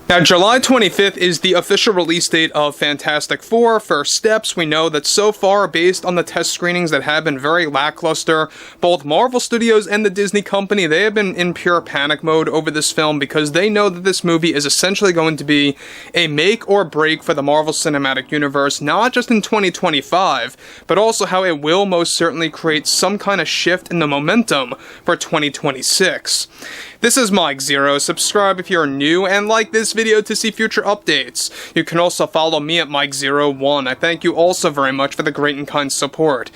Now, July 25th is the official release date of Fantastic Four. First steps, we know that so far, based on the test screenings that have been very lackluster, both Marvel Studios and the Disney company, they have been in pure panic mode over this film because they know that this movie is essentially going to be a make or break for the Marvel Cinematic Universe, not just in 2025, but also how it will most certainly create some kind of shift in the momentum for 2026. This is Mike Zero. Subscribe if you're new and like this video to see future updates. You can also follow me at Mike01. I thank you also very much for the great and kind support.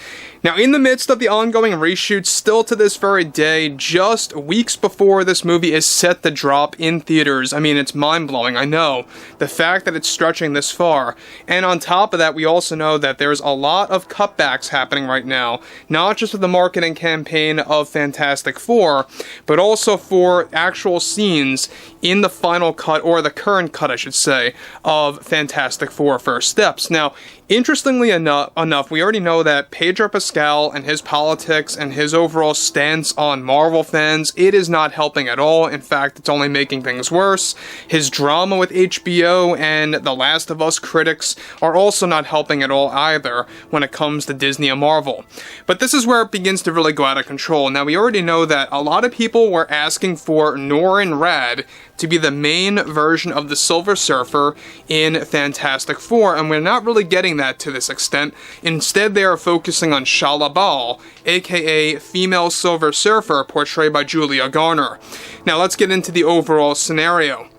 Now, in the midst of the ongoing reshoots, still to this very day, just weeks before this movie is set to drop in theaters, I mean, it's mind-blowing, I know, the fact that it's stretching this far. And on top of that, we also know that there's a lot of cutbacks happening right now, not just with the marketing campaign of Fantastic Four, but also for actual scenes in the final cut, or the current cut, I should say, of Fantastic Four First Steps. Now, interestingly enough, we already know that Pedro Pascal and his politics and his overall stance on Marvel fans, it is not helping at all. In fact, it's only making things worse. His drama with HBO and The Last of Us critics are also not helping at all either when it comes to Disney and Marvel. But this is where it begins to really go out of control. Now, we already know that a lot of people were asking for Norrin Radd to be the main version of the Silver Surfer in Fantastic Four, and we're not really getting that to this extent. Instead, they are focusing on Shalla Bal, aka female Silver Surfer, portrayed by Julia Garner. Now, let's get into the overall scenario.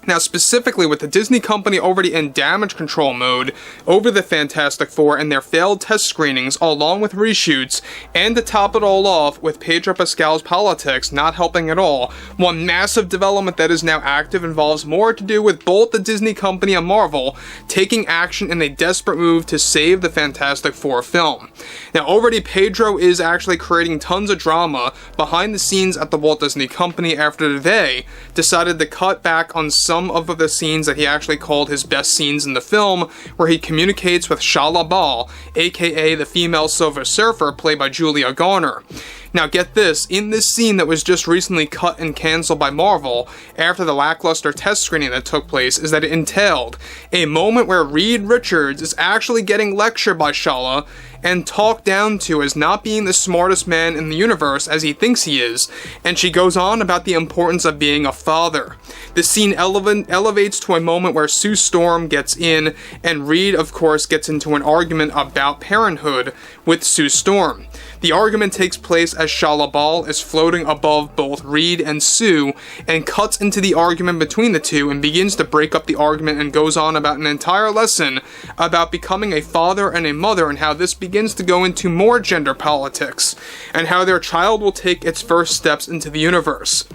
Now, specifically, with the Disney company already in damage control mode over the Fantastic Four and their failed test screenings, along with reshoots, and to top it all off, with Pedro Pascal's politics not helping at all, one massive development that is now active involves more to do with both the Disney company and Marvel taking action in a desperate move to save the Fantastic Four film. Now, already Pedro is actually creating tons of drama behind the scenes at the Walt Disney Company after they decided to cut back on some of the scenes that he actually called his best scenes in the film, where he communicates with Shalla Bal, aka the female Silver Surfer, played by Julia Garner. Now, get this, in this scene that was just recently cut and cancelled by Marvel after the lackluster test screening that took place, is that it entailed a moment where Reed Richards is actually getting lectured by Shalla and talked down to as not being the smartest man in the universe as he thinks he is, and she goes on about the importance of being a father. The scene elevates to a moment where Sue Storm gets in, and Reed, of course, gets into an argument about parenthood with Sue Storm. The argument takes place as Shalla Bal is floating above both Reed and Sue, and cuts into the argument between the two and begins to break up the argument and goes on about an entire lesson about becoming a father and a mother, and how this begins to go into more gender politics, and how their child will take its first steps into the universe.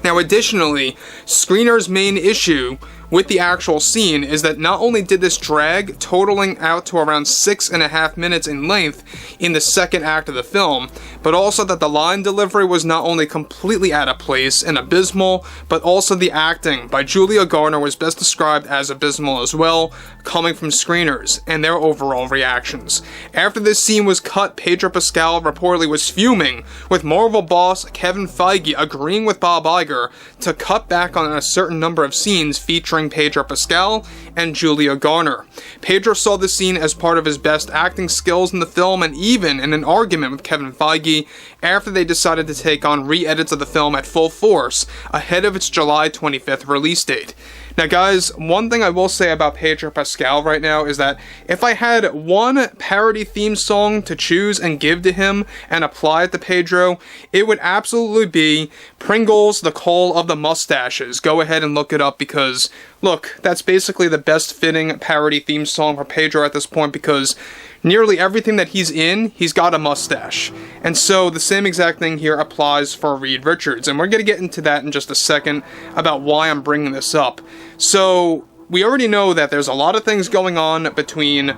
Now, additionally, screener's main issue with the actual scene is that not only did this drag, totaling out to around 6.5 minutes in length in the second act of the film, but also that the line delivery was not only completely out of place and abysmal, but also the acting by Julia Garner was best described as abysmal as well, coming from screeners and their overall reactions. After this scene was cut, Pedro Pascal reportedly was fuming, with Marvel boss Kevin Feige agreeing with Bob Iger to cut back on a certain number of scenes featuring Pedro Pascal and Julia Garner. Pedro saw the scene as part of his best acting skills in the film, and even in an argument with Kevin Feige after they decided to take on re-edits of the film at full force ahead of its July 25th release date. Now, guys, one thing I will say about Pedro Pascal right now is that if I had one parody theme song to choose and give to him and apply it to Pedro, it would absolutely be Pringles, the Call of the Mustaches. Go ahead and look it up because, look, that's basically the best fitting parody theme song for Pedro at this point, because nearly everything that he's in, he's got a mustache. And so the same exact thing here applies for Reed Richards. And we're going to get into that in just a second about why I'm bringing this up. So we already know that there's a lot of things going on between,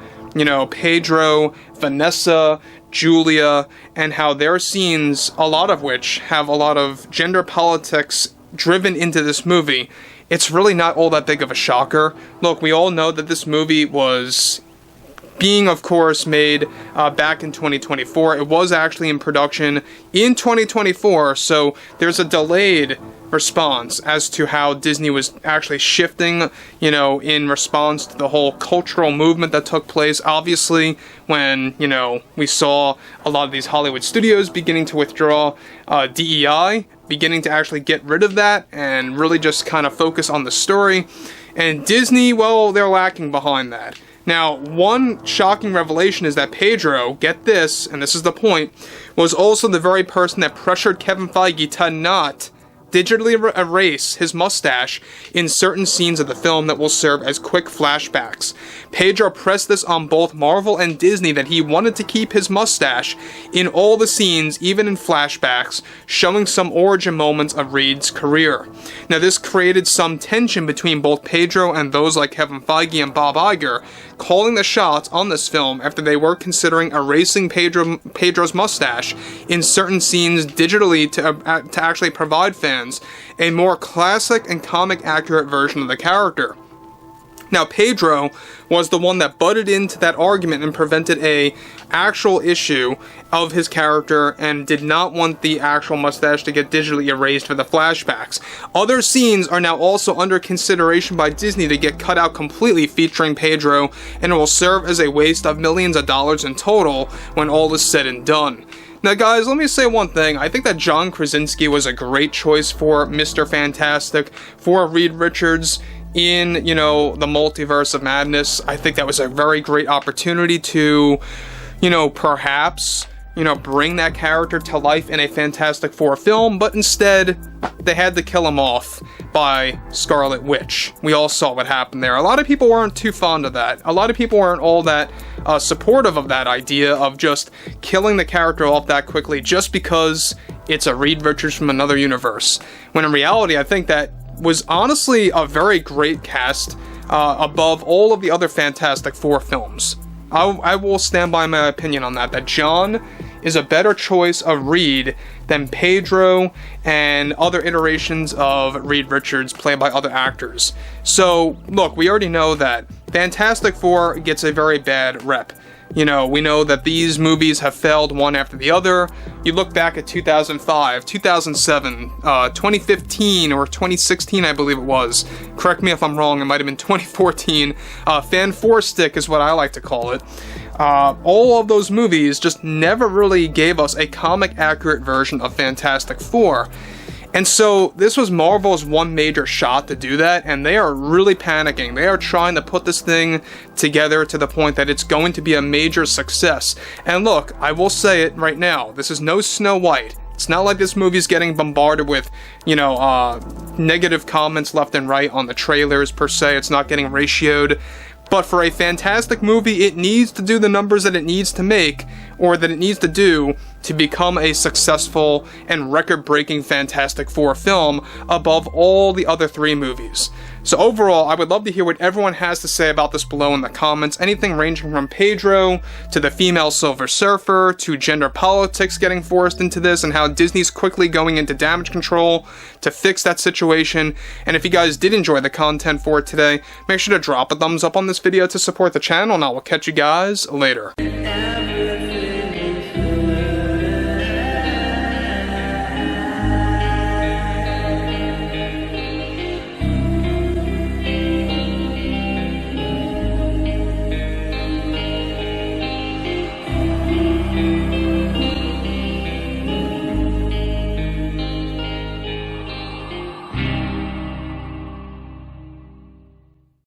Pedro, Vanessa, Julia, and how their scenes, a lot of which have a lot of gender politics driven into this movie. It's really not all that big of a shocker. Look, we all know that this movie was being, of course, made back in 2024. It was actually in production in 2024, so there's a delayed response as to how Disney was actually shifting, you know, in response to the whole cultural movement that took place. Obviously, when, you know, we saw a lot of these Hollywood studios beginning to withdraw, DEI, beginning to actually get rid of that and really just kind of focus on the story. And Disney, well, they're lacking behind that. Now, one shocking revelation is that Pedro, get this, and this is the point, was also the very person that pressured Kevin Feige to not digitally erase his mustache in certain scenes of the film that will serve as quick flashbacks. Pedro pressed this on both Marvel and Disney that he wanted to keep his mustache in all the scenes, even in flashbacks, showing some origin moments of Reed's career. Now, this created some tension between both Pedro and those like Kevin Feige and Bob Iger, calling the shots on this film after they were considering erasing Pedro's mustache in certain scenes digitally to actually provide fans a more classic and comic accurate version of the character. Now, Pedro was the one that butted into that argument and prevented a actual issue of his character and did not want the actual mustache to get digitally erased for the flashbacks. Other scenes are now also under consideration by Disney to get cut out completely featuring Pedro, and it will serve as a waste of millions of dollars in total when all is said and done. Now, guys, let me say one thing. I think that John Krasinski was a great choice for Mr. Fantastic, for Reed Richards in, you know, the Multiverse of Madness. I think that was a very great opportunity to, you know, perhaps, you know, bring that character to life in a Fantastic Four film, but instead, they had to kill him off by Scarlet Witch. We all saw what happened there. A lot of people weren't too fond of that. A lot of people weren't all that supportive of that idea of just killing the character off that quickly just because it's a Reed Richards from another universe. When in reality, I think that was honestly a very great cast above all of the other Fantastic Four films. I will stand by my opinion on that John is a better choice of Reed than Pedro and other iterations of Reed Richards played by other actors. So, look, we already know that Fantastic Four gets a very bad rep. You know, we know that these movies have failed one after the other. You look back at 2005, 2007, 2015, or 2016, I believe it was. Correct me if I'm wrong, it might have been 2014. Fan Four Stick is what I like to call it. All of those movies just never really gave us a comic-accurate version of Fantastic Four. And so this was Marvel's one major shot to do that, and they are really panicking. They are trying to put this thing together to the point that it's going to be a major success. And look, I will say it right now, this is no Snow White. It's not like this movie's getting bombarded with, you know, negative comments left and right on the trailers per se. It's not getting ratioed. But for a Fantastic movie, it needs to do the numbers that it needs to make, or that it needs to do to become a successful and record-breaking Fantastic Four film above all the other three movies. So overall, I would love to hear what everyone has to say about this below in the comments. Anything ranging from Pedro, to the female Silver Surfer, to gender politics getting forced into this, and how Disney's quickly going into damage control to fix that situation. And if you guys did enjoy the content for today, make sure to drop a thumbs up on this video to support the channel, and I will catch you guys later.